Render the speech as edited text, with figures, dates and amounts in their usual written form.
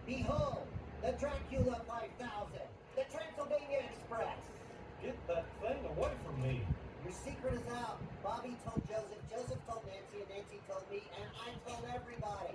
Behold, the Dracula 5000, the Transylvania Express. Get that thing away from me. Your secret is out. Bobby told Joseph, Joseph told Nancy, and Nancy told me, and I told everybody.